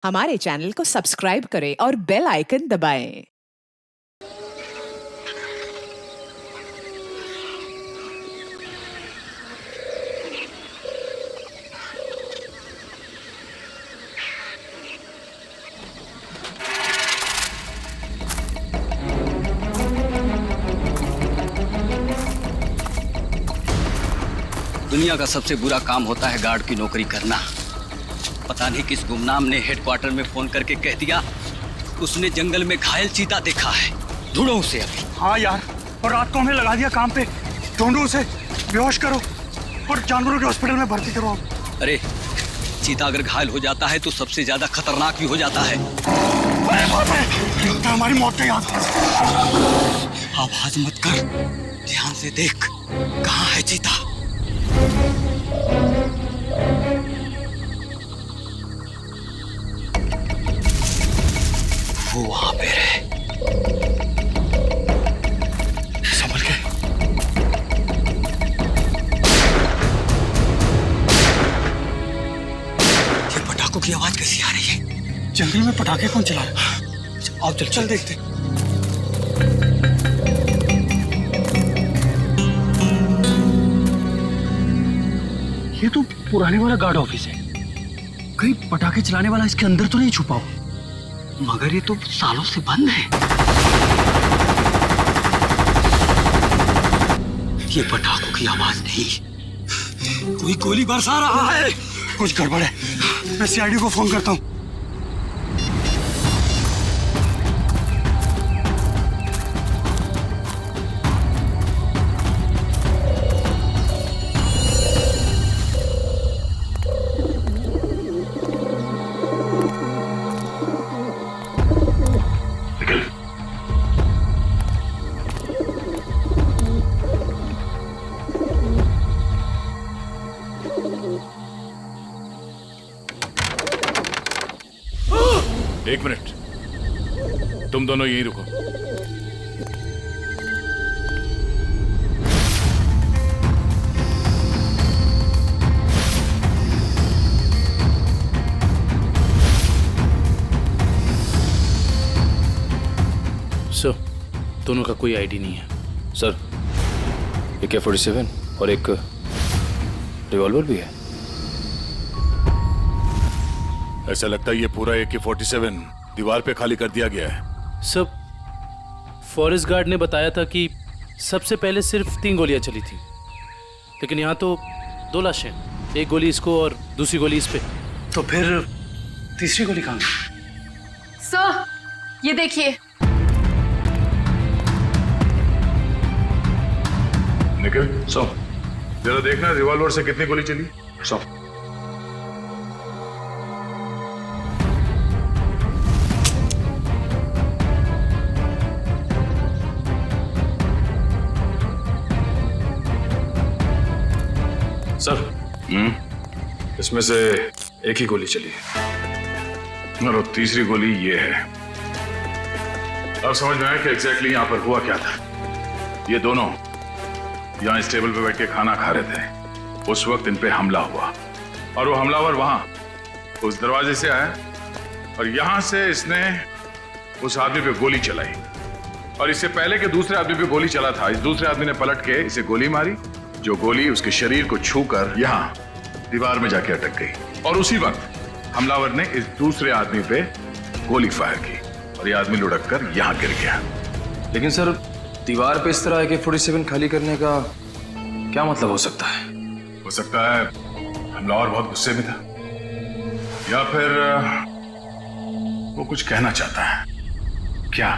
हमारे चैनल को सब्सक्राइब करें और बेल आइकन दबाएं। दुनिया का सबसे बुरा काम होता है गार्ड की नौकरी करना। पता नहीं किस गुमनाम ने हेडक्वार्टर में फोन करके कह दिया उसने जंगल में घायल चीता देखा है। ढूंढो उसे अभी। हाँ यार, और रात को हमें लगा दिया काम पे। ढूंढो उसे, बेहोश करो और जानवरों के हॉस्पिटल में भर्ती करवाओ। अरे चीता अगर घायल हो जाता है तो सबसे ज्यादा खतरनाक भी हो जाता है। हमारी मौत का याद। आवाज मत कर, ध्यान से देख कहाँ है चीता। वो वहां पे है। संभल के। ये पटाखों की आवाज कैसी आ रही है? जंगल में पटाखे कौन चला रहा है? आओ चल देखते। ये तो पुराने वाला गार्ड ऑफिस है। कहीं पटाखे चलाने वाला इसके अंदर तो नहीं छुपा हो? मगर ये तो सालों से बंद है। ये पटाखों की आवाज नहीं, कोई गोली बरसा रहा है। कुछ गड़बड़ है। मैं सीआईडी को फोन करता हूँ। एक मिनट, तुम दोनों यहीं रुको। सर, दोनों का कोई आईडी नहीं है। सर, AK-47 और एक रिवॉल्वर भी है। ऐसा लगता है ये पूरा AK-47 दीवार पे खाली कर दिया गया है। सब फॉरेस्ट गार्ड ने बताया था कि सबसे पहले सिर्फ 3 गोलियां चली थी, लेकिन यहाँ तो 2 लाशें, एक गोली इसको और दूसरी गोली इस पे। तो फिर तीसरी गोली कहाँ? सर, ये देखिए। निखिल, जरा देखना रिवॉल्वर से कितनी गोली चली। सर, इसमें से एक ही गोली चली है और तीसरी गोली ये है। अब समझ में आया कि एग्जैक्टली यहाँ पर हुआ क्या था। ये दोनों यहाँ इस टेबल पे बैठ के खाना खा रहे थे। उस वक्त इन पे हमला हुआ और वो हमलावर वहां उस दरवाजे से आया और यहां से इसने उस आदमी पे गोली चलाई और इससे पहले कि दूसरे आदमी पे गोली चला था, इस दूसरे आदमी ने पलट के इसे गोली मारी, जो गोली उसके शरीर को छूकर यहां दीवार में जाके अटक गई। और उसी वक्त हमलावर ने इस दूसरे आदमी पे गोली फायर की और यह आदमी लुढ़क कर यहां गिर गया। लेकिन सर, दीवार पे इस तरह AK-47 खाली करने का क्या मतलब हो सकता है? हो सकता है हमलावर बहुत गुस्से में था या फिर वो कुछ कहना चाहता है। क्या?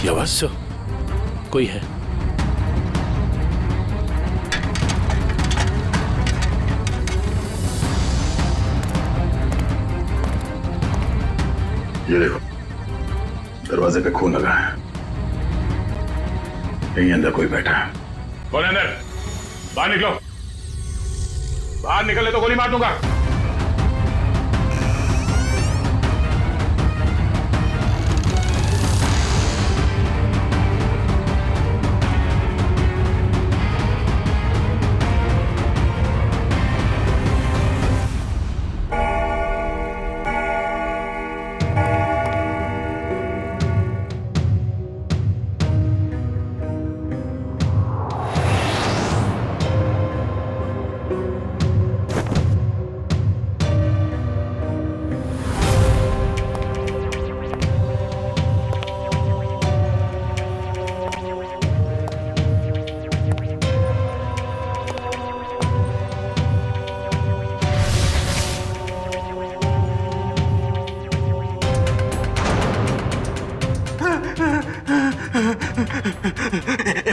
ये आवाज सर, कोई है। ये देखो, दरवाजे पे खून लगा है। यहीं अंदर कोई बैठा है। कौन है अंदर? बाहर निकलो। बाहर निकले तो गोली मार दूंगा।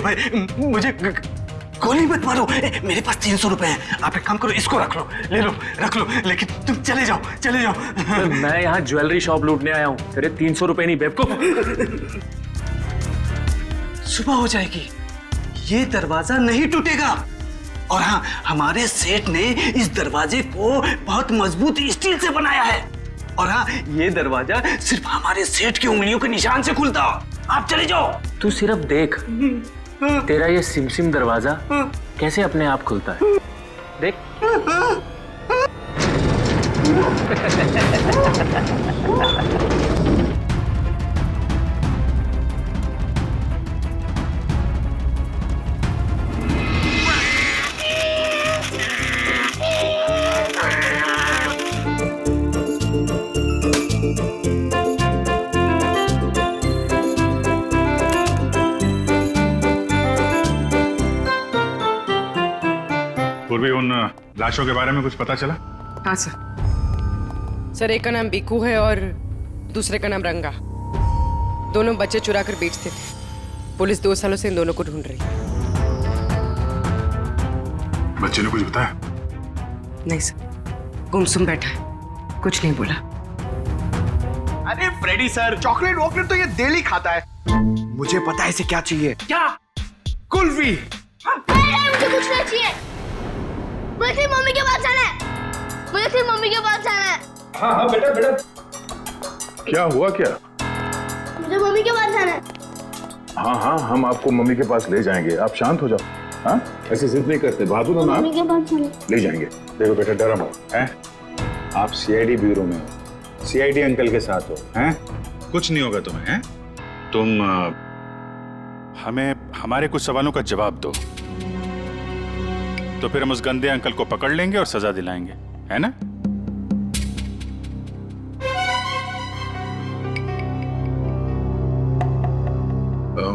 भाई मुझे गोली मत मारो। मेरे पास 300 रुपए हैं। आप एक काम करो, इसको रख लो, ले लो, रख लो, लेकिन तुम चले जाओ, चले जाओ। मैं यहाँ ज्वेलरी शॉप लूटने आया हूँ, तेरे 300 रुपए नहीं बेवकूफ। सुबह हो जाएगी, ये दरवाजा नहीं टूटेगा। और हाँ, हमारे सेठ ने इस दरवाजे को बहुत मजबूत स्टील से बनाया है। और हाँ, ये दरवाजा सिर्फ हमारे सेठ की उंगलियों के निशान से खुलता। आप चले जाओ। तू सिर्फ देख, तेरा ये सिमसिम दरवाजा कैसे अपने आप खुलता है, देख। पूर्वी, उन लाशों के बारे में कुछ पता चला? हाँ सर, एक का नाम बीकू है और दूसरे का नाम रंगा। दोनों बच्चे चुरा कर बेचते थे। पुलिस 2 सालों से इन दोनों को ढूंढ रही है। बच्चे ने कुछ बताया? नहीं सर, गुमसुम बैठा है, कुछ नहीं बोला। अरे फ्रेडी सर, चॉकलेट वॉकलेट तो ये डेली खाता है। मुझे पता है इसे क्या चाहिए। क्या? कुल्फी। मुझे कुछ नहीं चाहिए। मुझे सिर्फ मम्मी के पास जाना है। मुझे सिर्फ मम्मी के पास जाना है। हाँ हाँ बेटा बेटा। क्या हुआ क्या? मुझे मम्मी के पास जाना है। हाँ हाँ, हम आपको मम्मी के पास ले जाएंगे, आप शांत हो जाओ। हाँ, ऐसे जिद नहीं करते, बहादुर हो ना। मम्मी के पास जाना है। ले जाएंगे। देखो बेटा, डरो मत, हैं? आप सीआईडी ब्यूरो में हो, सीआईडी अंकल के साथ हो, हैं? कुछ नहीं होगा तुम्हें, हैं? तुम हमें हमारे कुछ सवालों का जवाब दो, तो फिर हम उस गंदे अंकल को पकड़ लेंगे और सजा दिलाएंगे, है ना?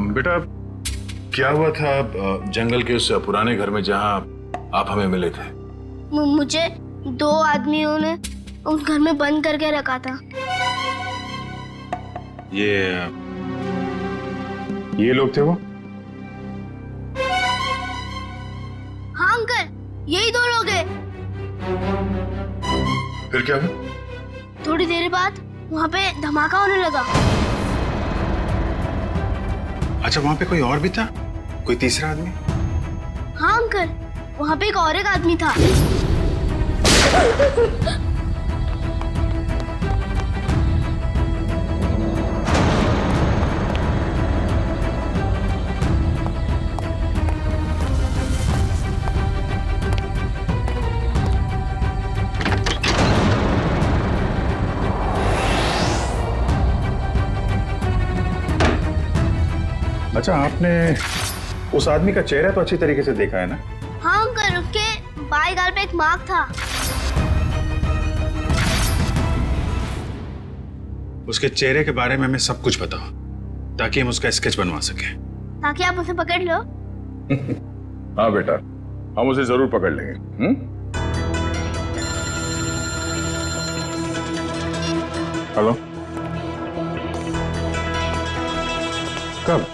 बेटा, क्या हुआ था जंगल के उस पुराने घर में जहां आप हमें मिले थे? मुझे 2 आदमियों ने उस घर में बंद करके रखा था। ये लोग थे वो? हाँ अंकल, यही 2 लोग हैं। फिर क्या हुआ? थोड़ी देर बाद वहाँ पे धमाका होने लगा। अच्छा, वहां पे कोई और भी था? कोई तीसरा आदमी? हाँ अंकल, वहाँ पे एक और एक आदमी था। अच्छा, आपने उस आदमी का चेहरा तो अच्छी तरीके से देखा है ना? हाँ अंकल, उसके बाएं गाल पे एक मार्क था। उसके चेहरे के बारे में हमें सब कुछ बताओ, ताकि हम उसका स्केच बनवा सकें। ताकि आप उसे पकड़ लो। हाँ बेटा, हम उसे जरूर पकड़ लेंगे। हेलो, कब?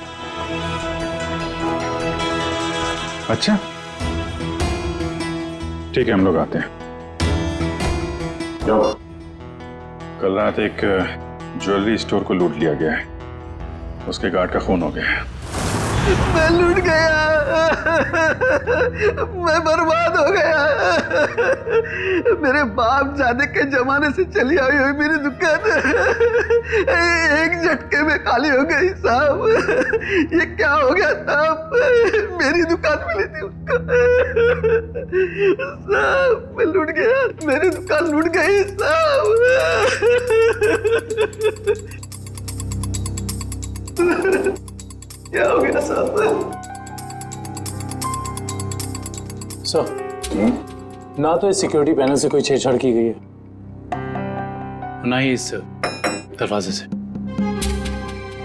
अच्छा, ठीक है, हम लोग आते हैं। जाओ। कल रात एक ज्वेलरी स्टोर को लूट लिया गया है, उसके गार्ड का खून हो गया है। मैं लूट गया, मैं बर्बाद हो गया। मेरे बाप जाने के जमाने से चली आई हुई मेरी दुकान एक झटके में खाली हो गई साहब। ये क्या हो गया साहब? मेरी दुकान मिली थी उसको साहब। मैं लूट गया, मेरी दुकान लूट गई साहब। क्या हो गया साहब? सर, ना तो इस सिक्योरिटी पैनल से कोई छेड़छाड़ की गई है, ना ही इस दरवाजे से।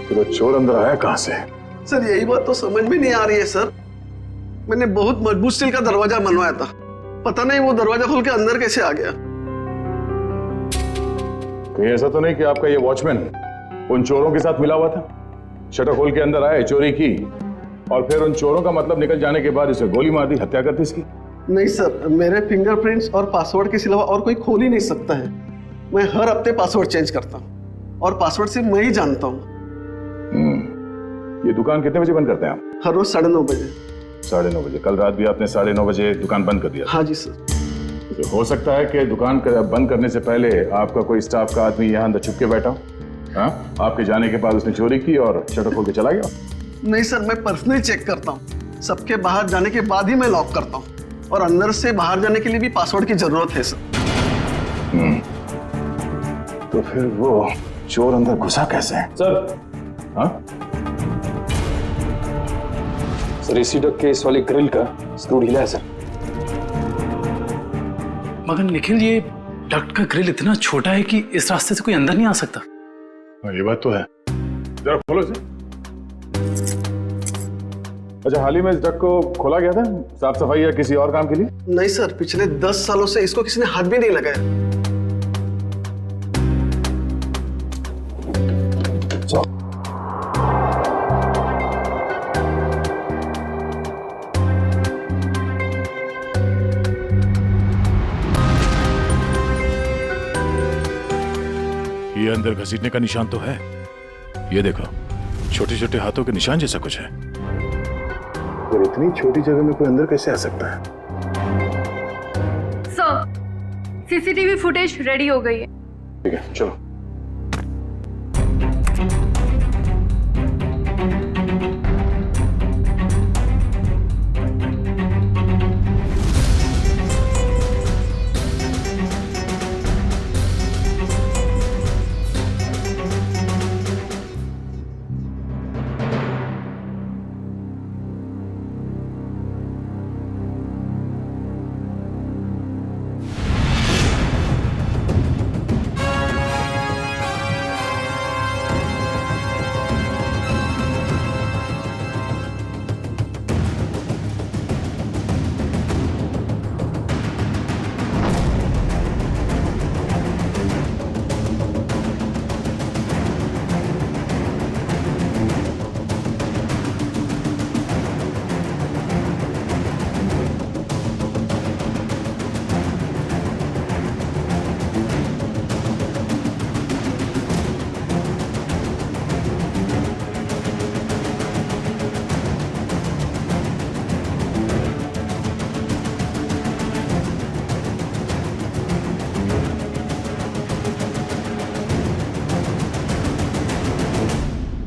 तो चोर अंदर आया कहां से? सर यही बात तो समझ में नहीं आ रही है सर। मैंने बहुत मजबूत स्टील का दरवाजा बनवाया था, पता नहीं वो दरवाजा खोल के अंदर कैसे आ गया। कहीं ऐसा तो नहीं कि आपका ये वॉचमैन उन चोरों के साथ मिला हुआ था? शटर खोल के अंदर आए, चोरी की और फिर उन चोरों का मतलब निकल जाने के बाद इसे गोली मार दी, हत्या कर दी इसकी? नहीं सर, मेरे फिंगरप्रिंट्स और पासवर्ड के सिवा और कोई खोल ही नहीं सकता है। मैं हर हफ्ते पासवर्ड चेंज करता हूँ और पासवर्ड सिर्फ मैं ही जानता हूँ। ये दुकान कितने बजे बंद करते हैं आप? हर रोज 9:30 बजे। 9:30 बजे? कल रात भी आपने 9:30 बजे दुकान बंद कर दिया? हाँ जी सर। तो हो सकता है कि दुकान बंद करने से पहले आपका कोई स्टाफ का आदमी यहाँ अंदर छुप के बैठा हो। हाँ, आपके जाने के बाद उसने चोरी की और शटर खोल के चला गया? नहीं सर, मैं पर्सनली चेक करता हूँ। सबके बाहर जाने के बाद ही मैं लॉक करता हूँ और अंदर से बाहर जाने के लिए भी पासवर्ड की जरूरत है सर। तो फिर वो चोर अंदर घुसा कैसे? सर, हाँ सर एसी डक के इस वाली ग्रिल का स्क्रू ढीला है सर। मगर निखिल, ये डक्ट का ग्रिल इतना छोटा है कि इस रास्ते से कोई अंदर नहीं आ सकता। ये बात तो है। जरा खोलो इसे। अच्छा, हाल ही में इस डक को खोला गया था साफ सफाई या किसी और काम के लिए? नहीं सर, पिछले 10 सालों से इसको किसी ने हाथ भी नहीं लगाया। ये अंदर घसीटने का निशान तो है। ये देखो, छोटे छोटे हाथों के निशान जैसा कुछ है। पर इतनी छोटी जगह में कोई अंदर कैसे आ सकता है? सर, सीसीटीवी फुटेज रेडी हो गई है। ठीक है, चलो।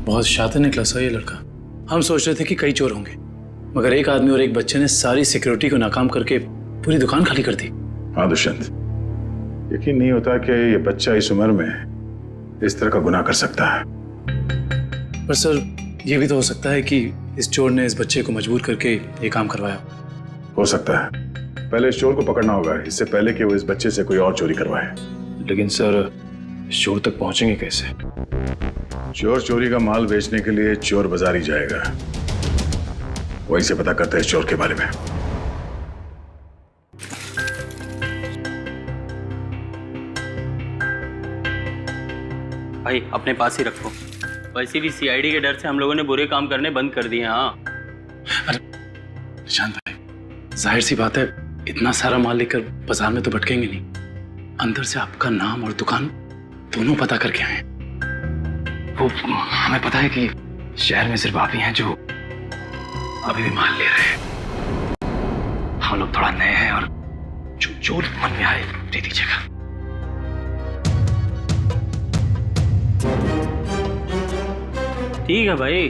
बहुत शातिर निकला सा ये लड़का। हम सोच रहे थे कि कई चोर होंगे, मगर एक आदमी और एक बच्चे ने सारी सिक्योरिटी को नाकाम करके पूरी दुकान खाली कर दी। हाँ दुष्यंत, यकीन नहीं होता कि ये बच्चा इस उम्र में इस तरह का गुनाह कर सकता है। पर सर, ये भी तो हो सकता है कि इस चोर ने इस बच्चे को मजबूर करके ये काम करवाया। हो सकता है। पहले इस चोर को पकड़ना होगा, इससे पहले कि वो इस बच्चे से कोई और चोरी करवाए। लेकिन सर, इस चोर तक पहुंचेंगे कैसे? चोर चोरी का माल बेचने के लिए चोर बाजार ही जाएगा। वहीं से पता करते हैं इस चोर के बारे में। भाई अपने पास ही रखो। वैसे भी सीआईडी के डर से हम लोगों ने बुरे काम करने बंद कर दिए। हाँ अरे निशांत भाई, जाहिर सी बात है, इतना सारा माल लेकर बाजार में तो भटकेंगे नहीं। अंदर से आपका नाम और दुकान दोनों पता करके आए। वो हमें पता है कि शहर में सिर्फ आप ही हैं जो अभी भी माल ले रहे हैं। हम लोग थोड़ा नए हैं और जो मन में आए दे दीजिएगा। ठीक है भाई,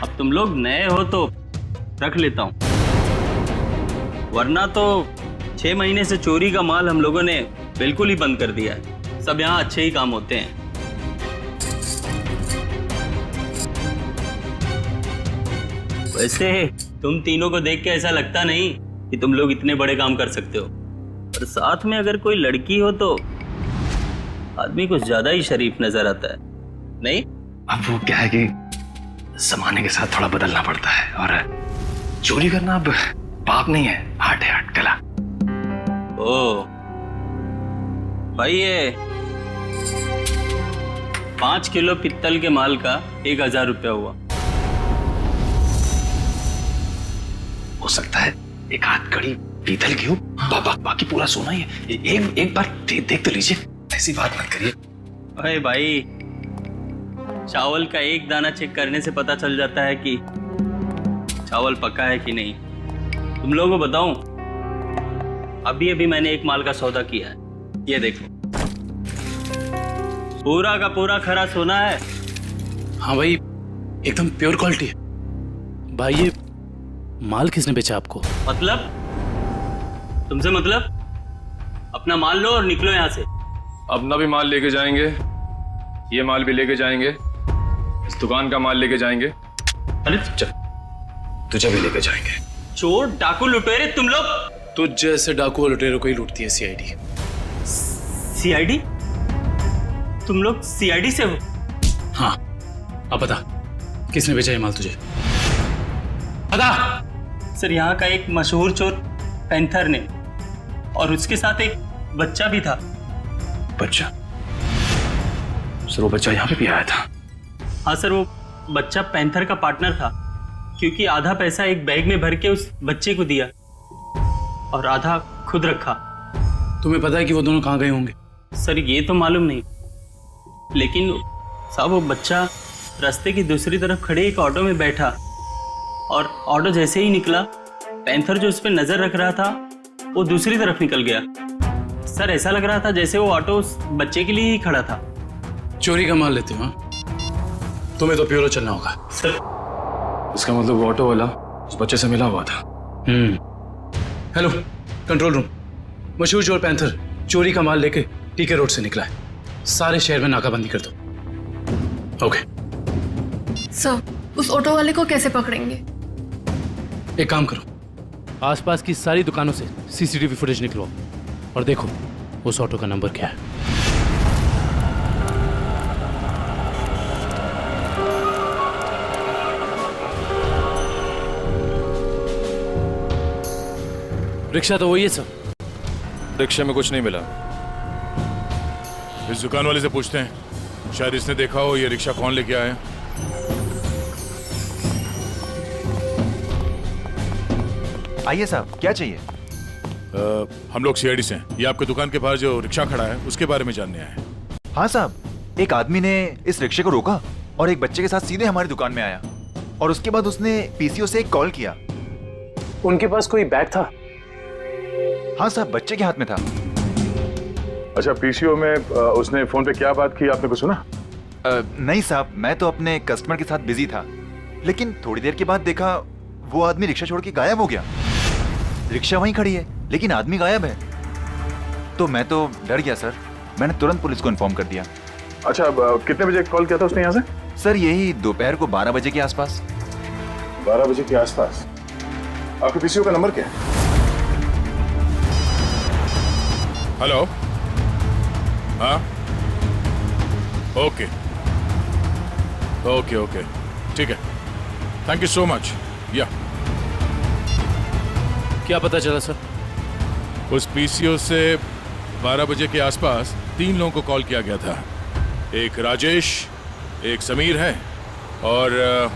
अब तुम लोग नए हो तो रख लेता हूँ, वरना तो 6 महीने से चोरी का माल हम लोगों ने बिल्कुल ही बंद कर दिया है। सब यहाँ अच्छे ही काम होते हैं। वैसे तुम तीनों को देख के ऐसा लगता नहीं कि तुम लोग इतने बड़े काम कर सकते हो। पर साथ में अगर कोई लड़की हो तो आदमी कुछ ज्यादा ही शरीफ नजर आता है, नहीं? अब वो क्या है कि जमाने के साथ थोड़ा बदलना पड़ता है, और चोरी करना अब पाप नहीं है, आर्ट है, आर्ट, कला। ओ भाई, ये 5 किलो पित्तल के माल का 1000 रुपया हुआ। हो सकता है एक हाथ कड़ी पीतल की हो, बाकी पूरा सोना ही है। एक बार देख तो लीजिए, ऐसी बात मत करिए। अरे भाई, चावल का एक दाना चेक करने से पता चल जाता है कि चावल पका है कि नहीं। तुम लोगों को बताऊं, अभी मैंने एक माल का सौदा किया है, ये देखो, पूरा का पूरा खरा सोना है। हाँ भाई, एकदम प्योर क्वालिटी है। भाई ये माल किसने बेचा आपको? मतलब? तुमसे मतलब? अपना माल लो और निकलो यहाँ से। अपना भी माल लेके जाएंगे, ये माल भी लेके जाएंगे, इस दुकान का माल लेके जाएंगे। अरे तुझे भी लेके जाएंगे। चोर, डाकू, लुटेरे तुम लोग। तुझ जैसे डाकू और लुटेरों को ही लूटती है सीआईडी। सीआईडी? तुम लोग सीआईडी से हो? हाँ, अब बता किसने बेचा ये माल तुझे? बता। सर, यहाँ का एक मशहूर चोर पैंथर ने, और उसके साथ एक बच्चा भी था। बच्चा? सर वो बच्चा यहाँ पे भी आया था? हाँ सर, वो बच्चा पैंथर का पार्टनर था, क्योंकि आधा पैसा एक बैग में भर के उस बच्चे को दिया और आधा खुद रखा। तुम्हें पता है कि वो दोनों कहाँ गए होंगे? सर ये तो मालूम नहीं, लेकिन साहब वो बच्चा रास्ते की दूसरी तरफ खड़े एक ऑटो में बैठा, और ऑटो जैसे ही निकला, पैंथर जो उस पर नजर रख रहा था वो दूसरी तरफ निकल गया। सर ऐसा लग रहा था जैसे वो ऑटो उस बच्चे के लिए ही खड़ा था। चोरी का माल लेते हो? तुम्हें तो प्योरो चलना होगा। सर इसका मतलब वो ऑटो वाला उस बच्चे से मिला हुआ था। हेलो कंट्रोल रूम, मशहूर चोर पैंथर चोरी का माल लेके टीके रोड से निकला है। सारे शहर में नाकाबंदी कर दो। ओके सर, उस ऑटो वाले को कैसे पकड़ेंगे? एक काम करो, आसपास की सारी दुकानों से सीसीटीवी फुटेज निकलवाओ और देखो उस ऑटो का नंबर क्या है। रिक्शा तो वही है सर। रिक्शे में कुछ नहीं मिला। इस दुकान वाले से पूछते हैं, शायद इसने देखा हो ये रिक्शा कौन लेके आया। आइए साहब, क्या चाहिए? हम लोग सीआईडी से हैं। ये आपके दुकान के पास जो रिक्शा खड़ा है उसके बारे में जानने आए हैं। हाँ साहब, एक आदमी ने इस रिक्शे को रोका और एक बच्चे के साथ सीधे हमारी दुकान में आया, और उसके बाद उसने पीसीओ से एक कॉल किया। उनके पास कोई बैग था? हाँ साहब, बच्चे के हाथ में था। अच्छा, पीसीओ में उसने फोन पे क्या बात की, आपने कुछ सुना? नहीं साहब, मैं तो अपने कस्टमर के साथ बिजी था, लेकिन थोड़ी देर के बाद देखा वो आदमी रिक्शा छोड़ के गायब हो गया। रिक्शा वहीं खड़ी है लेकिन आदमी गायब है। तो मैं तो डर गया सर, मैंने तुरंत पुलिस को इन्फॉर्म कर दिया। अच्छा, कितने बजे कॉल किया था उसने यहाँ से? सर यही दोपहर को 12 बजे के आसपास। 12 बजे के आसपास। आपके पीसीओ का नंबर क्या है? हेलो, हाँ, ओके ओके ओके, ठीक है, थैंक यू सो मच। या क्या पता चला सर? उस पीसीओ से 12 बजे के आसपास 3 लोगों को कॉल किया गया था। एक राजेश, एक समीर है, और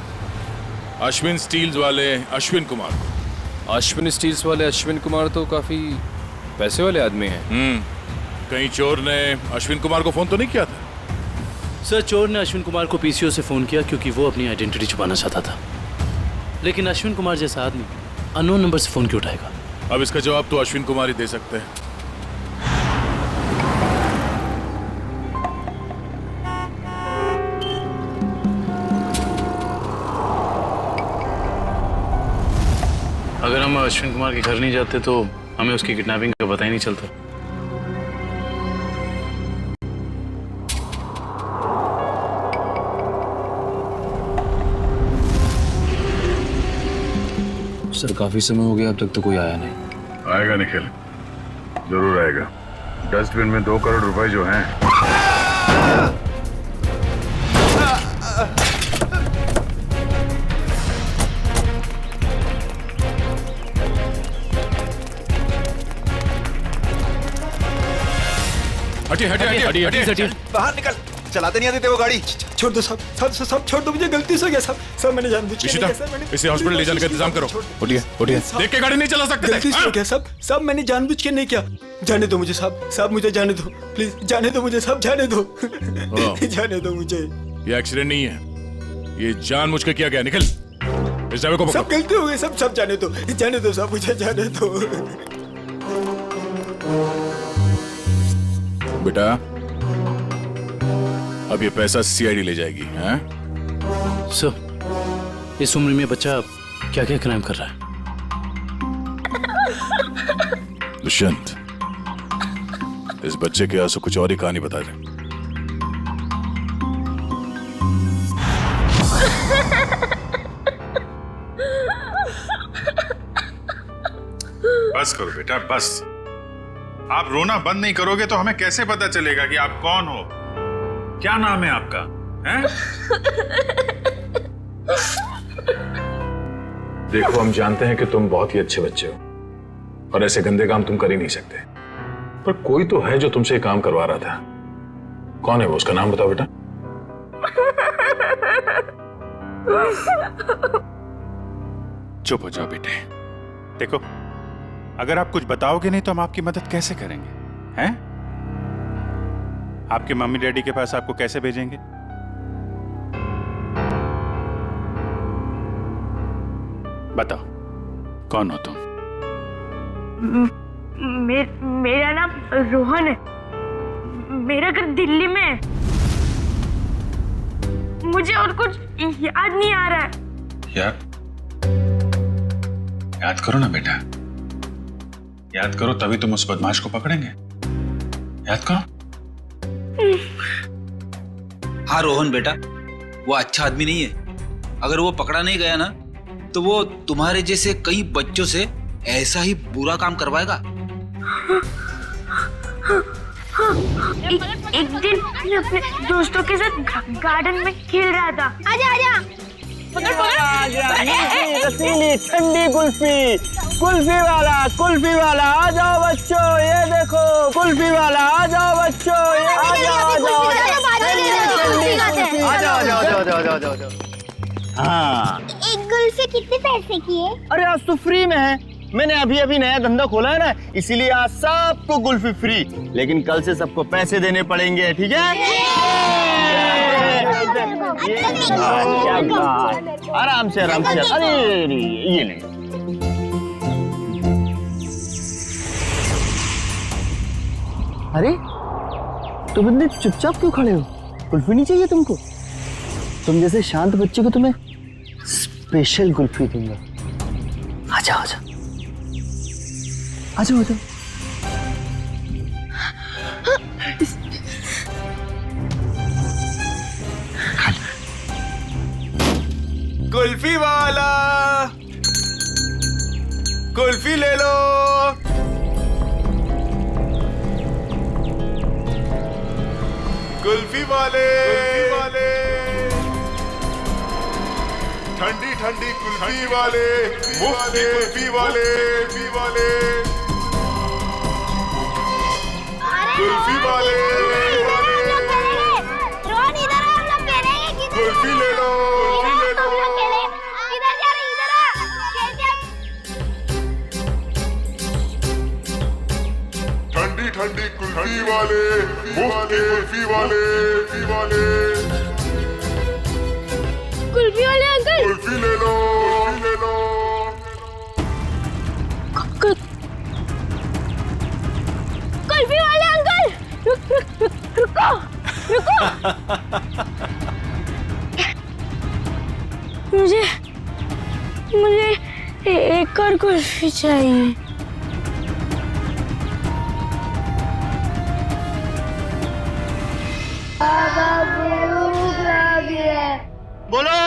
अश्विन स्टील्स वाले अश्विन कुमार। अश्विन स्टील्स वाले अश्विन कुमार तो काफी पैसे वाले आदमी हैं। कहीं चोर ने अश्विन कुमार को फोन तो नहीं किया था? सर चोर ने अश्विन कुमार को पीसीओ से फोन किया क्योंकि वो अपनी आइडेंटिटी छुपाना चाहता था, लेकिन अश्विन कुमार जैसा आदमी अननोन नंबर से फोन क्यों उठाएगा? अब इसका जवाब तो अश्विन कुमार ही दे सकते हैं। अगर हम अश्विन कुमार के घर नहीं जाते तो हमें उसकी किडनैपिंग का पता ही नहीं चलता। सर काफी समय हो गया, अब तक तो कोई आया नहीं। आएगा निखिल, जरूर आएगा। डस्टबिन में 2 करोड़ रुपए जो हैं। हटिए हटिए हटिए हटिए। बाहर निकल, चलाते नहीं आते थे वो गाड़ी। छोड़ दो सब छोड़ दो, मुझे गलती से हो गया सब मैंने जानबूझ के नहीं किया सर, मैंने इसे हॉस्पिटल ले जाने का इंतजाम करो। उठिए उठिए, देख के गाड़ी नहीं चला सकते थे। गलती से हो गया सब मैंने जानबूझ के नहीं किया। जाने दो मुझे साहब मुझे जाने दो, प्लीज जाने दो मुझे साहब, जाने दो जाने दो मुझे। ये एक्सीडेंट नहीं है, ये जानबूझ के किया गया। निकल, इस ड्राइवर को पकड़ो। सब गलती हो गई सब जाने दो साहब, मुझे जाने दो। बेटा अब ये पैसा सीआईडी ले जाएगी। हैं? सर, इस उम्र में बच्चा क्या क्या क्राइम कर रहा है? दुष्यंत, इस बच्चे के आंसू कुछ और ही कहानी बता दे। बस करो बेटा, बस। आप रोना बंद नहीं करोगे तो हमें कैसे पता चलेगा कि आप कौन हो? क्या नाम है आपका? हैं? देखो, हम जानते हैं कि तुम बहुत ही अच्छे बच्चे हो और ऐसे गंदे काम तुम कर ही नहीं सकते, पर कोई तो है जो तुमसे काम करवा रहा था। कौन है वो? उसका नाम बताओ बेटा। चुप हो जाओ बेटे। देखो, अगर आप कुछ बताओगे नहीं तो हम आपकी मदद कैसे करेंगे? हैं? आपके मम्मी डैडी के पास आपको कैसे भेजेंगे? बताओ, कौन हो तुम? मेरा नाम रोहन है, मेरा घर दिल्ली में है। मुझे और कुछ याद नहीं आ रहा है। याद करो ना बेटा, याद करो, तभी तुम उस बदमाश को पकड़ेंगे। याद करो। हाँ रोहन बेटा, वो अच्छा आदमी नहीं है। अगर वो पकड़ा नहीं गया ना तो वो तुम्हारे जैसे कई बच्चों से ऐसा ही बुरा काम करवाएगा। एक दिन मैं अपने दोस्तों के साथ गार्डन में खेल रहा था। आजा आजा, रसीली ठंडी कुल्फी वाला आ जाओ बच्चों, ये देखो कुल्फी वाला, आ जाओ बच्चों, ये आ जाओ। हाँ, एक कुल्फी कितने पैसे की है? अरे आज तो फ्री में है, मैंने अभी नया धंधा खोला है ना, इसीलिए आज सबको कुल्फी फ्री, लेकिन कल से सबको पैसे देने पड़ेंगे, ठीक है? आराम से अरे ये ले। अरे तो बंदे चुपचाप क्यों खड़े हो? कुल्फी नहीं चाहिए तुमको? तुम जैसे शांत बच्चे को तुम्हें स्पेशल कुल्फी दूंगा। आजा कुल्फी वाला, कुल्फी ले लो। कुल्फी वाले ठंडी कुल्फी वाले, मुफ्त कुल्फी वाले, कुल्फी वाले, रोहन इधर आ, हम लोग खेलेंगे। किधर कुल्फी ले लो, हम लोग खेलेंगे। इधर जा रहे, इधर आ, ठंडी कुल्फी वाले, मुफ्त कुल्फी वाले, कुल्फी वाले अंकल, कुल्फी ले लो। कुल्फी वाले अंकल, रुको। मुझे एक और कुल्फी चाहिए। बोलो,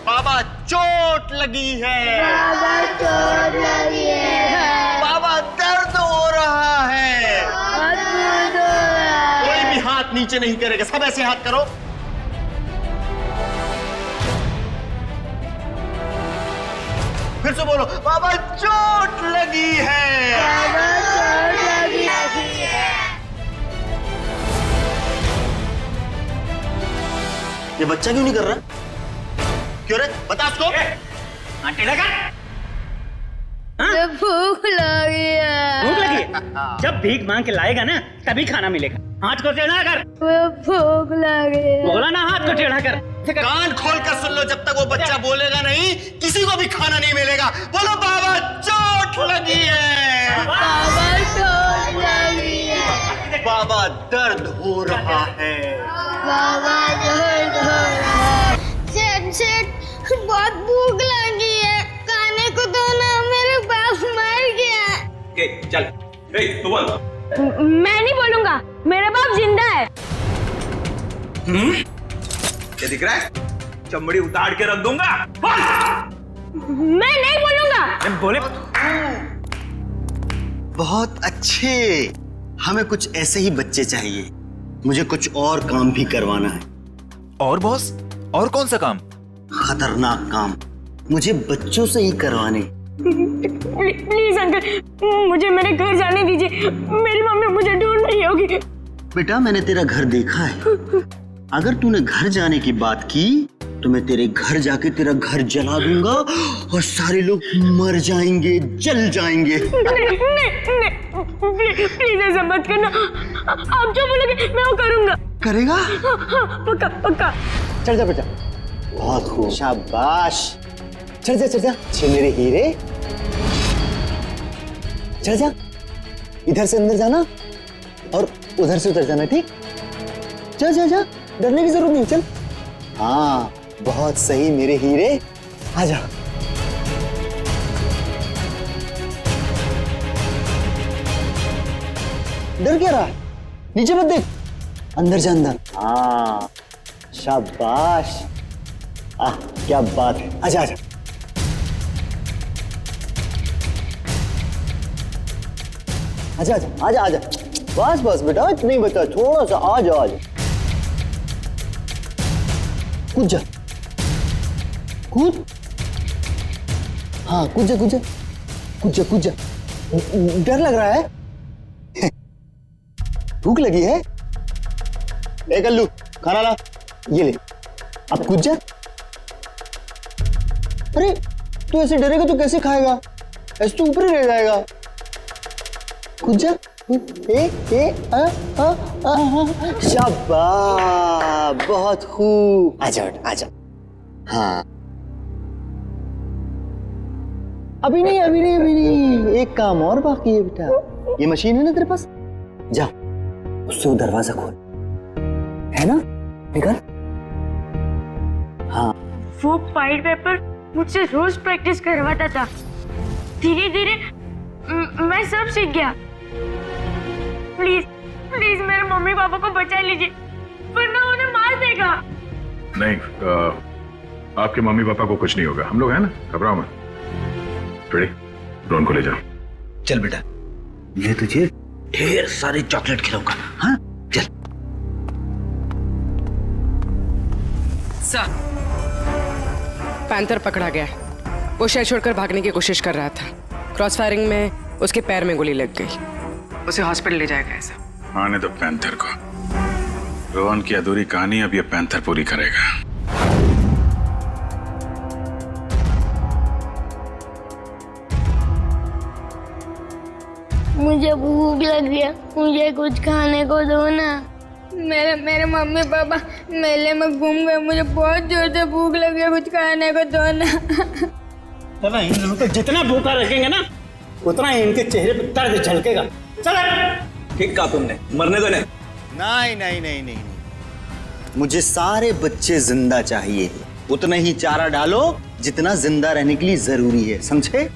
बाबा चोट लगी है, बाबा चोट लगी है, बाबा दर्द हो रहा है, नीचे नहीं करेगा। सब ऐसे हाथ करो। फिर से बोलो, बाबा चोट लगी है। बाबा चोट लगी है। ये बच्चा क्यों नहीं कर रहा? क्यों रे? बता उसको। आंटी लगा। भूख लगी है। भूख लगी है? जब भीख मांग के लाएगा ना तभी खाना मिलेगा। हाथ को टेढ़ा कर। भूख लगी है। बोला ना हाथ को टेढ़ा कर। कान खोल कर सुन लो, जब तक वो बच्चा बोलेगा नहीं किसी को भी खाना नहीं मिलेगा। बोलो बाबा चोट लगी है। बाबा चोट लगी है। बाबा दर्द हो रहा है। बाबा दर्द हो रहा है। सेठ बहुत भूख लगी है, खाने को दो ना, मेरे बाप मर गया। चल तू बोल। मैं नहीं बोलूंगा, मेरा बाप जिंदा है। क्या दिख रहा है? चमड़ी उतार के रख दूंगा। मैं नहीं बोलूंगा। बोले बहुत अच्छे। हमें कुछ ऐसे ही बच्चे चाहिए। मुझे कुछ और काम भी करवाना है। और बॉस, और कौन सा काम? खतरनाक काम मुझे बच्चों से ही करवाने। प्लीज अंकल, मुझे मेरे घर जाने दीजिए। मेरी मम्मी मुझे ढूंढ रही होगी। बेटा मैंने तेरा घर देखा है। अगर तूने घर जाने की बात की तो मैं तेरे घर जाके तेरा घर जला दूंगा और सारे लोग मर जाएंगे, जल जाएंगे। नहीं, प्लीज ऐसा मत करना। आप जो बोलोगे मैं वो करूंगा। करेगा? पक्का पक्का। चल जा बेटा। बहुत खूब, शाबाश। चल जा छे मेरे हीरे। चल जा, इधर से अंदर जाना और उधर से उधर जाना, ठीक? चल जा, डरने की जरूरत नहीं। चल। हाँ बहुत सही मेरे हीरे, आजा। डर क्या रहा? नीचे मत देख, अंदर जा अंदर। हाँ शाबाश। क्या बात है। आजा आजा। आजा आजा आजा आजा। बस बेटा, नहीं बता, थोड़ा सा आजा आजा। कूद जा, कूद। हाँ कूद जा कूद जा कूद जा कूद जा। डर लग रहा है? भूख लगी है? ए कल्लू, खाना ला, ये ले। अब कूद जा। अरे तू ऐसे डरेगा तो कैसे खाएगा? ऐसे तो ऊपर ही रह जाएगा। कूद जा। शाबाश, बहुत खूब। आजा आजा। हाँ अभी नहीं, एक काम और बाकी है बेटा। ये मशीन है ना तेरे पास, जा उससे वो दरवाजा खोल, है ना? निकल। हाँ वो फाइल पेपर मुझसे रोज प्रैक्टिस करवाता था। धीरे धीरे मैं सब सीख गया। प्लीज मेरे मम्मी पापा को बचा लीजिए, वरना उन्हें मार देगा। नहीं, आपके मम्मी पापा को कुछ नहीं होगा। हम लोग हैं ना, घबराओ मत। रेडी? ड्रोन को ले जाओ। चल बेटा, मैं तुझे ढेर सारे चॉकलेट खिलाऊंगा। हाँ चल। सर, पैंथर पकड़ा गया। वो शहर छोड़कर भागने की कोशिश कर रहा था। क्रॉस फायरिंग में उसके पैर में गोली लग गई। उसे हॉस्पिटल ले जाएगा। ऐसा आने दो पैंथर को। रोहन की अधूरी कहानी अब ये पैंथर पूरी करेगा। मुझे भूख लगी है, मुझे कुछ खाने को दो ना। मेरे मम्मी पापा मेले में घूम गए, मुझे बहुत जोर से भूख लगी है, कुछ खाने को दो ना। चलो इन लोगों को जितना भूखा रखेंगे ना उतना ही इनके चेहरे पर दर्द झलकेगा। चलो। ठीक कहा तुमने, मरने दो। नहीं, मुझे सारे बच्चे जिंदा चाहिए। उतना ही चारा डालो जितना जिंदा रहने के लिए जरूरी है, समझे?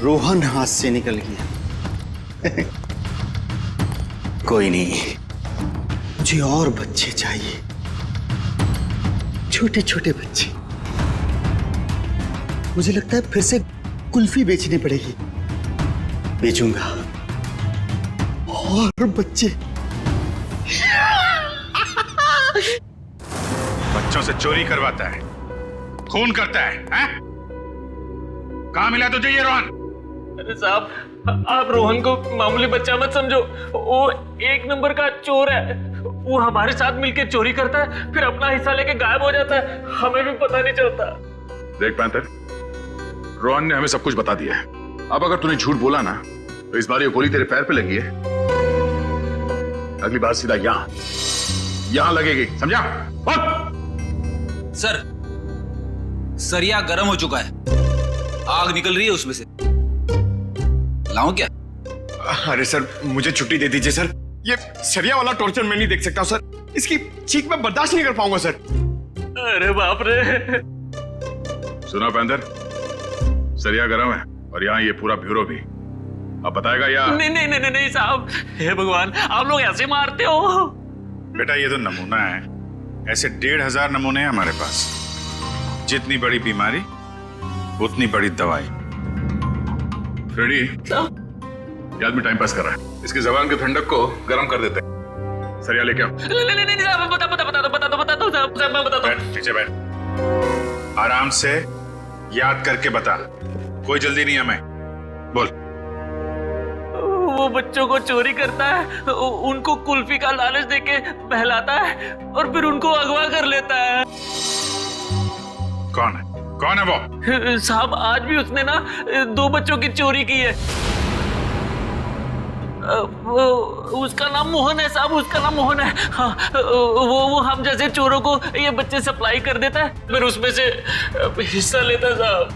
रोहन हाथ से निकल गया। कोई नहीं, मुझे और बच्चे चाहिए, छोटे छोटे बच्चे। मुझे लगता है फिर से कुल्फी बेचनी पड़ेगी। बेचूंगा और बच्चे बच्चों से चोरी करवाता है, खून करता है, हैं? कहाँ मिला तुझे ये रोहन? अरे साहब, आप रोहन को मामूली बच्चा मत समझो। वो एक नंबर का चोर है। वो हमारे साथ मिलकर चोरी करता है, फिर अपना हिस्सा लेके गायब हो जाता है, हमें भी पता नहीं चलता। देख पैंथर, रोहन ने हमें सब कुछ बता दिया है। अब अगर तूने झूठ बोला ना तो इस बार ये गोली तेरे पैर पे लगी है, अगली बार सीधा यहां लगेगी, समझा? सर, सरिया गर्म हो चुका है, आग निकल रही है उसमें से। लाऊं क्या? अरे सर, मुझे छुट्टी दे दीजिए सर। ये सरिया वाला टॉर्चर मैं नहीं देख सकता सर। इसकी चीख मैं बर्दाश्त नहीं कर पाऊंगा सर। अरे बाप रे। सुना पैंथर, सरिया गरम है और यहाँ ये पूरा ब्यूरो भी। अब बताएगा या? नहीं साहब, हे भगवान, आप लोग ऐसे मारते हो? बेटा ये तो नमूना है, ऐसे 1500 नमूने हैं हमारे पास। जितनी बड़ी बीमारी उतनी बड़ी दवाई। फ्रेडी, ये आदमी टाइम पास कर रहा है, इसकी जबान के ठंडक को गर्म कर देते हैं। सरिया लेके आओ। नहीं साहब, बता दो साहब, मैं बताता हूँ। पीछे बैठ, आराम से याद करके बता, कोई जल्दी नहीं है। मैं बोल। वो बच्चों को चोरी करता है, उनको कुल्फी का लालच देके बहलाता है और फिर उनको अगवा कर लेता है। कौन है वो? साहब, आज भी उसने ना 2 बच्चों की चोरी की है। उसका नाम मोहन है साहब, उसका नाम मोहन है। हाँ, वो हम जैसे चोरों को ये बच्चे सप्लाई कर देता है, फिर उसमें से हिस्सा लेता है साहब।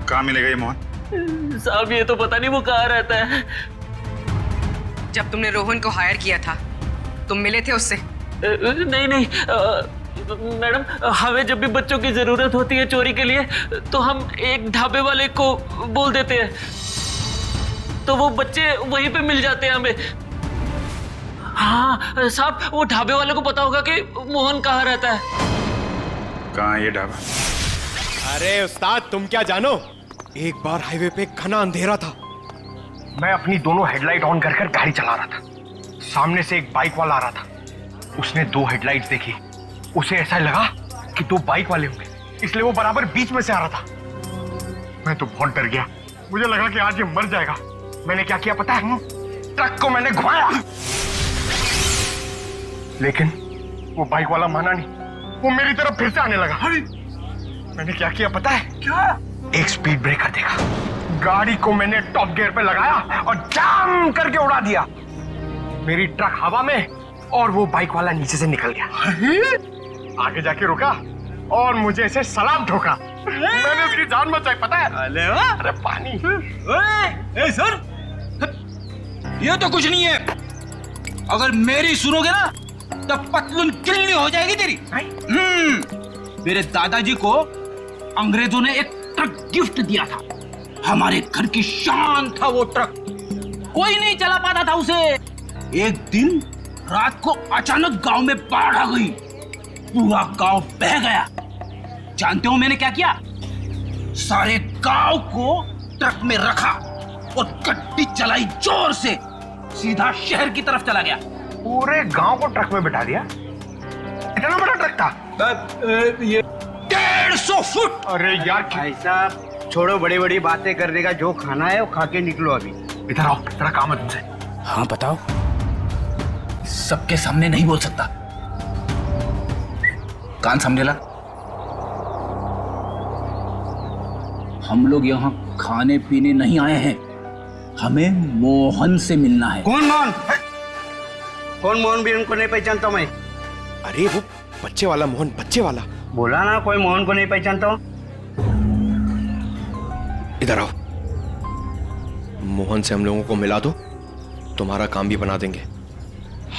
कहाँ मिलेगा ये मोहन? साहब ये तो पता नहीं वो कहाँ रहता है। जब तुमने रोहन को हायर किया था, तुम मिले थे उससे? नहीं मैडम, हमें जब भी बच्चों की जरूरत होती है चोरी के लिए तो हम एक ढाबे वाले को बोल देते हैं, तो वो बच्चे वहीं पे मिल जाते हैं हमें। हाँ साहब, वो ढाबे वाले को पता होगा कि मोहन कहाँ रहता है। कहाँ ये ढाबा? अरे उस्ताद, तुम क्या जानो, एक बार हाईवे पे घना अंधेरा था। मैं अपनी दोनों हेडलाइट ऑन कर गाड़ी चला रहा था। सामने से एक बाइक वाला आ रहा था। उसने 2 हेडलाइट्स देखी। उसे ऐसा लगा कि 2 बाइक वाले होंगे, इसलिए वो बराबर बीच में से आ रहा था। मैं तो बहुत डर गया, मुझे लगा कि आज ये मर जाएगा। मैंने क्या किया पता है? ट्रक को मैंने घुमाया, लेकिन वो बाइक वाला माना नहीं, वो मेरी तरफ फिर से आने लगा। मैंने क्या किया पता है? क्या? एक स्पीड ब्रेकर देखा, गाड़ी को मैंने टॉप गियर पे लगाया और जाम करके उड़ा दिया। मेरी ट्रक हवा में और वो बाइक वाला नीचे से निकल गया। आगे जाके रुका और मुझे ऐसे सलाम ठोका। मैंने उसकी जान बचाई पता है? अरे पानी। ए सर, ये तो कुछ नहीं है। अगर मेरी सुनोगे ना तो पतलून किल्ली हो जाएगी तेरी। मेरे दादाजी को अंग्रेजों ने एक ट्रक गिफ्ट दिया था, हमारे घर की शान था वो ट्रक, कोई नहीं चला पाता था उसे। एक दिन रात को अचानक गांव में बाढ़ आ गई, पूरा गांव बह गया। जानते हो मैंने क्या किया? सारे गांव को ट्रक में रखा और गड्डी चलाई जोर से, सीधा शहर की तरफ चला गया। पूरे गांव को ट्रक में बिठा दिया? इतना बड़ा ट्रक था? ये 150 फुट। अरे यार भाई साहब, छोड़ो बड़ी बड़ी बातें करने का, जो खाना है वो खा के निकलो अभी। इधर आओ, तेरा काम है तुमसे। हाँ बताओ। सबके सामने नहीं बोल सकता, कान सामने ला। हम लोग यहाँ खाने पीने नहीं आए हैं, हमें मोहन से मिलना है। कौन मोहन? कौन मोहन? भी उनको नहीं पहचानता मैं। अरे वो बच्चे वाला मोहन, बच्चे वाला। बोला ना कोई मोहन को नहीं पहचानता हूँ। इधर आओ, मोहन से हम लोगों को मिला दो, तुम्हारा काम भी बना देंगे।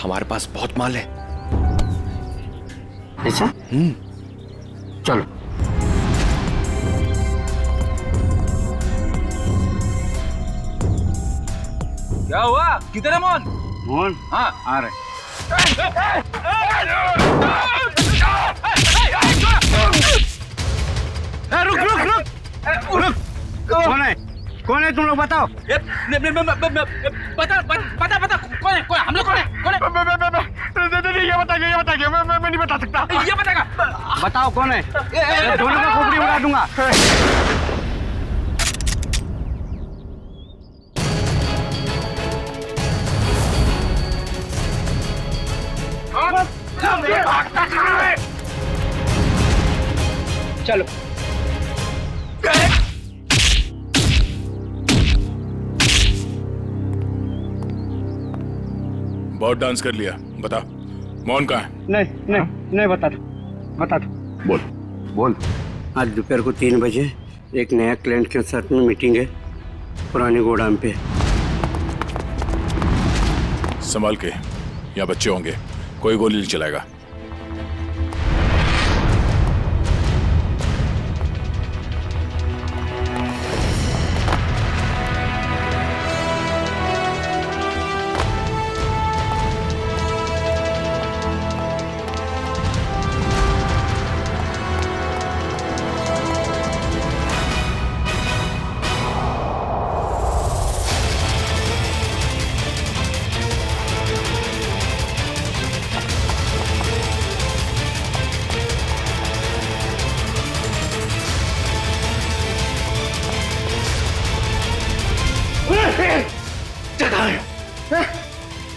हमारे पास बहुत माल है। ऐसा? चलो। क्या हुआ? किधर है मोहन? मोहन? हाँ आ रहे। रुक रुक रुक रुक। कौन है? कौन है तुम लोग बताओ? बता कौन है? हम लोग कौन है? ये बताइए मैं नहीं बता सकता। ये बताएगा। बताओ कौन है? दोनों का खोपड़ी उड़ा दूंगा। चलो। बहुत डांस कर लिया, बता मोहन कहाँ है? नहीं बता दो। बोल। आज दोपहर को 3 बजे एक नया क्लाइंट के साथ में मीटिंग है पुरानी गोदाम पे। संभाल के, यहाँ बच्चे होंगे, कोई गोली नहीं चलाएगा।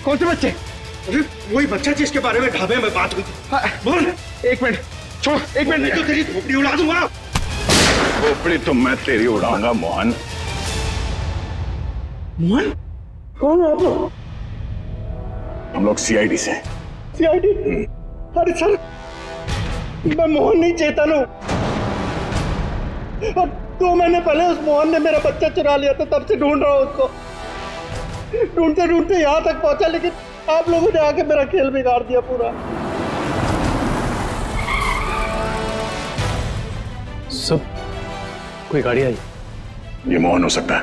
कौन से बच्चे? अरे वही बच्चा जिसके बारे में ढाबे में बात हुई थी। बोल। 1 मिनट छोड़, 1 मिनट नहीं तो तेरी खोपड़ी उड़ा दूंगा। खोपड़ी तो मैं तेरी उड़ाऊंगा मोहन। मोहन? कौन है आप लोग? हम लोग CID से। CID? अरे सर, मैं मोहन नहीं, चेतन हूँ। और 2 महीने पहले उस मोहन ने मेरा बच्चा चुरा लिया था, तब से ढूंढ रहा हूँ उसको। ढूंढते यहाँ तक पहुंचा, लेकिन आप लोगों ने आके मेरा खेल बिगाड़ दिया पूरा। सब कोई गाड़ी आई? ये मोहन हो सकता है।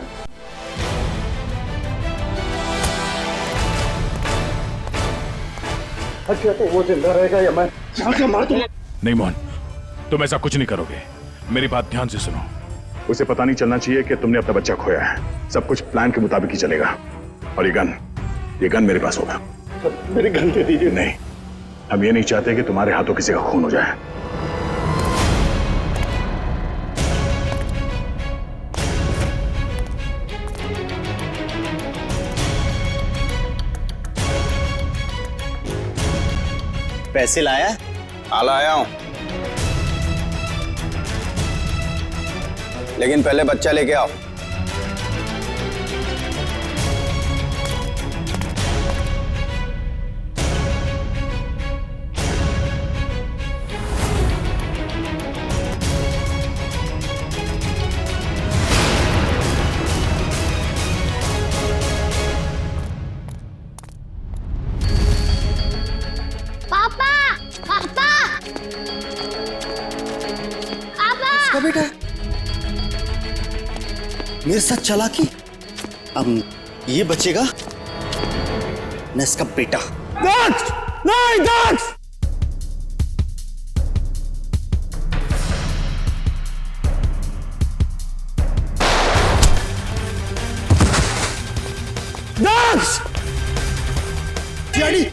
अच्छा तो वो जिंदा रहेगा या मैं जाके मार दूंगा? नहीं मोहन, तुम ऐसा कुछ नहीं करोगे, मेरी बात ध्यान से सुनो। उसे पता नहीं चलना चाहिए कि तुमने अपना बच्चा खोया है। सब कुछ प्लान के मुताबिक ही चलेगा। और ये गन मेरे पास होगा। मेरी गन दे दीजिए। नहीं, हम ये नहीं चाहते कि तुम्हारे हाथों किसी का खून हो जाए। पैसे लाया? हाँ लाया हूं, लेकिन पहले बच्चा लेके आओ। पापा पापा पापा बेटा मेरे साथ चालाकी, अब ये बचेगा न इसका बेटा। नहीं दक्ष! दक्ष! डैडी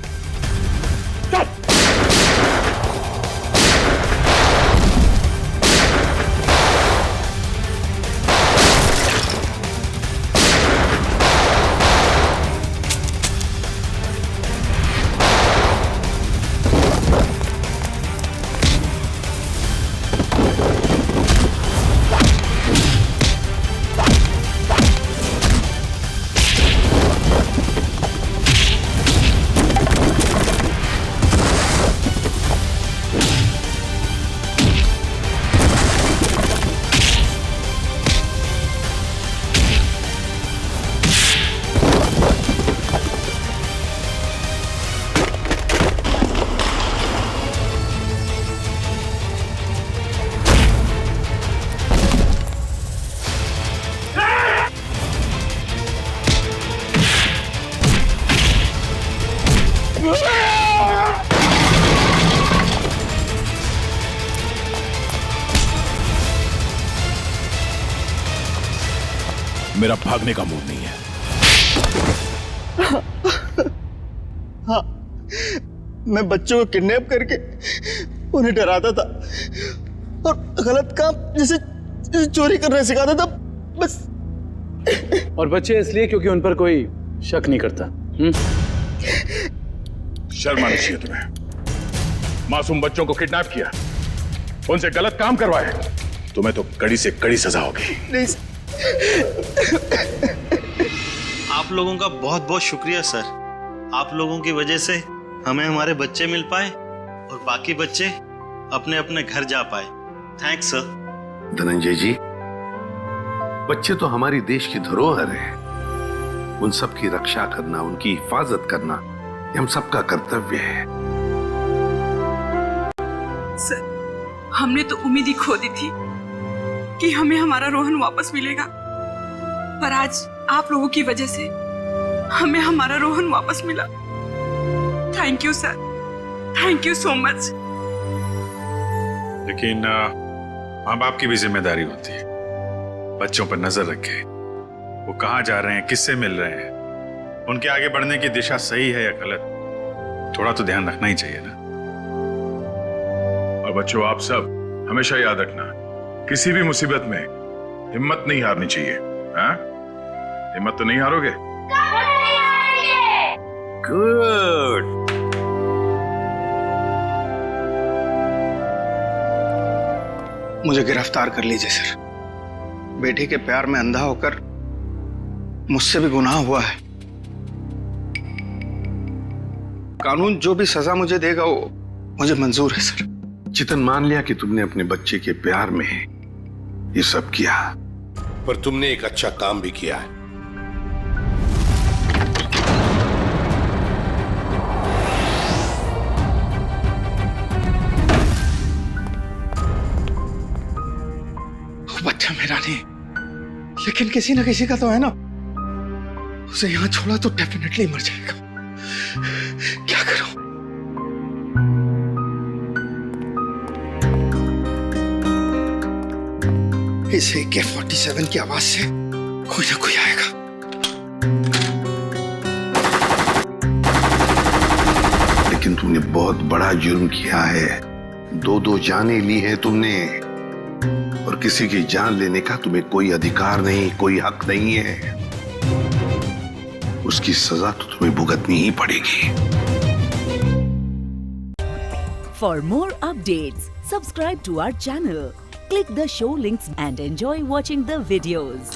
मेरा भागने का मूड नहीं है। हाँ, मैं बच्चों को किडनैप करके उन्हें डराता था और गलत काम जैसे चोरी करना सिखाता था बस। और बच्चे इसलिए क्योंकि उन पर कोई शक नहीं करता। शर्म आनी चाहिए तुम्हें। मासूम बच्चों को किडनैप किया, उनसे गलत काम करवाए, तुम्हें तो कड़ी से कड़ी सजा होगी। नहीं आप लोगों का बहुत बहुत शुक्रिया सर। आप लोगों की वजह से हमें हमारे बच्चे मिल पाए और बाकी बच्चे अपने अपने घर जा पाए। Thanks sir. धनंजय जी, बच्चे तो हमारी देश की धरोहर है। उन सब की रक्षा करना, उनकी हिफाजत करना ये हम सबका कर्तव्य है। सर, हमने तो उम्मीद ही खो दी थी कि हमें हमारा रोहन वापस मिलेगा, पर आज आप लोगों की वजह से हमें हमारा रोहन वापस मिला। Thank you sir, thank you so much. लेकिन माँ बाप की भी जिम्मेदारी होती है, बच्चों पर नजर रखे, वो कहाँ जा रहे हैं, किससे मिल रहे हैं, उनके आगे बढ़ने की दिशा सही है या गलत, थोड़ा तो ध्यान रखना ही चाहिए ना। और बच्चों, आप सब हमेशा याद रखना, किसी भी मुसीबत में हिम्मत नहीं हारनी चाहिए। हाँ? हिम्मत तो नहीं हारोगे? गुड। मुझे गिरफ्तार कर लीजिए सर। बेटी के प्यार में अंधा होकर मुझसे भी गुनाह हुआ है। कानून जो भी सजा मुझे देगा वो मुझे मंजूर है सर। चितन, मान लिया कि तुमने अपने बच्चे के प्यार में ये सब किया, पर तुमने एक अच्छा काम भी किया है। बच्चा मेरा नहीं, लेकिन किसी ना किसी का तो है ना। उसे यहां छोड़ा तो डेफिनेटली मर जाएगा। क्या करूं? इस AK-47 की आवाज से कोई ना कोई आएगा। लेकिन तुमने बहुत बड़ा जुर्म किया है। दो जानें ली है तुमने, और किसी की जान लेने का तुम्हें कोई अधिकार नहीं, कोई हक नहीं है। उसकी सजा तो तुम्हें भुगतनी ही पड़ेगी। For more updates, subscribe to our channel, click the show links and enjoy watching the videos.